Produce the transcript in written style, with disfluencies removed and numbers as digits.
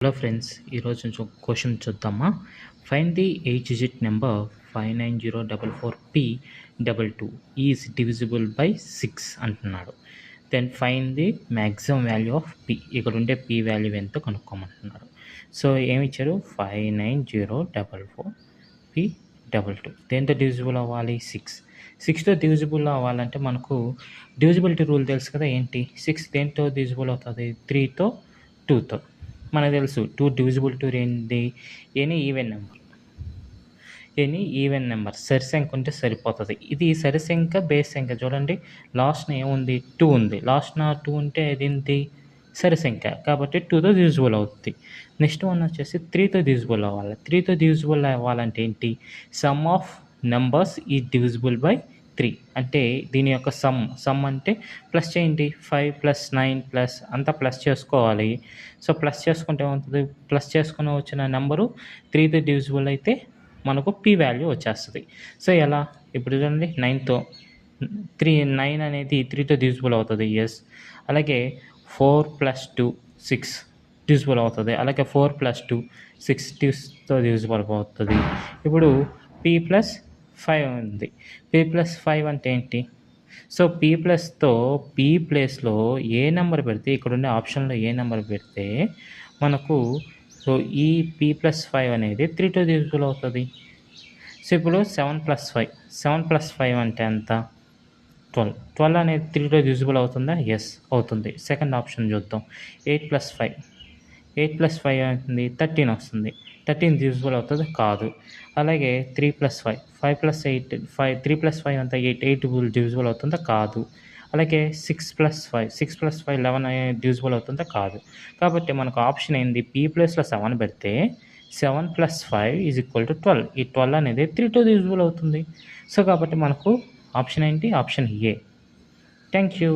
Hello friends, ఈరోజు question చూద్దామా? Find the 8 digit number 59044P22 is divisible by 6 అంటున్నాడు. Then find the maximum value of P. ఇక్కడ ఉండే P value ఎంతో కనుక్కోమంటున్నాడు. So ఏమి ఇచ్చారు? 59044P22 దేంతో డివిజిబుల్ అవ్వాలి? 6తో డివిజిబుల్ అవ్వాలంటే మనకు డివిజిబిలిటీ రూల్ తెలుసు కదా. ఏంటి? 6 దేంతో డివిజిబుల్ అవుతుంది? 3తో 2తో. మనకు తెలుసు 2 డివిజిబుల్ టు ఏంటి? ఎనీ ఈవెన్ నెంబర్ సరి సంఖ్య ఉంటే సరిపోతుంది. ఇది సరి సంఖ్య బేస్ సంఖ్య. చూడండి, లాస్ట్న ఏముంది? 2 ఉంది. లాస్ట్న 2 ఉంటే అదేంటి? సరి సంఖ్య, కాబట్టి 2తో డివిజిబుల్ అవుతుంది. నెక్స్ట్ వన్ వచ్చేసి 3తో డివిజిబుల్ అవ్వాలి. 3తో డివిజిబుల్ అవ్వాలంటే ఏంటి? సమ్ ఆఫ్ నెంబర్స్ ఈ డివిజిబుల్ బై 3 అంటే దీని యొక్క సమ్ అంటే ప్లస్ చేయండి. 5 + 9 అంతా ప్లస్ చేసుకోవాలి. సో ప్లస్ చేసుకుంటే ఏమవుతుంది? ప్లస్ చేసుకుని వచ్చిన నెంబరు 3తో డివిజిబుల్ అయితే మనకు P వాల్యూ వచ్చేస్తుంది. సో ఎలా? ఇప్పుడు చూడండి, 9 అనేది 3తో డివిజిబుల్ అవుతుంది. ఎస్. అలాగే 4 + 2 6 డివిజిబుల్ అవుతుంది. అలాగే 4 + 2 6తో డివిజిబుల్ అవుతుంది. ఇప్పుడు P+5 ఉంది. P+5 అంటే ఏంటి? సో P+తో P ప్లేస్లో ఏ నెంబర్ పెడితే, ఇక్కడ ఉండే ఆప్షన్లో ఏ నెంబర్ పెడితే మనకు సో ఈ P+5 అనేది 3తో డివిజిబుల్ అవుతుంది. సో ఇప్పుడు 7+5 అంటే ఎంత? 12 అనేది 3తో డివిజిబుల్ అవుతుందా? ఎస్ అవుతుంది. సెకండ్ ఆప్షన్ చూద్దాం. 8+5 అవుతుంది, 13 వస్తుంది. 13 డివిజిబుల్ అవుతుంది? కాదు. అలాగే 3+5 5+8 3+5 అంతా 8 డివిజిబుల్ అవుతుందా? కాదు. అలాగే 6+5 11 డివిజిబుల్ అవుతుందా? కాదు. కాబట్టి మనకు ఆప్షన్ ఏంది? P ప్లేస్లో 7 పెడితే 7+5 = 12. ఈ 12 అనేది 3తో డివిజిబుల్ అవుతుంది. సో కాబట్టి మనకు ఆప్షన్ ఏంటి? Option A. Thank you.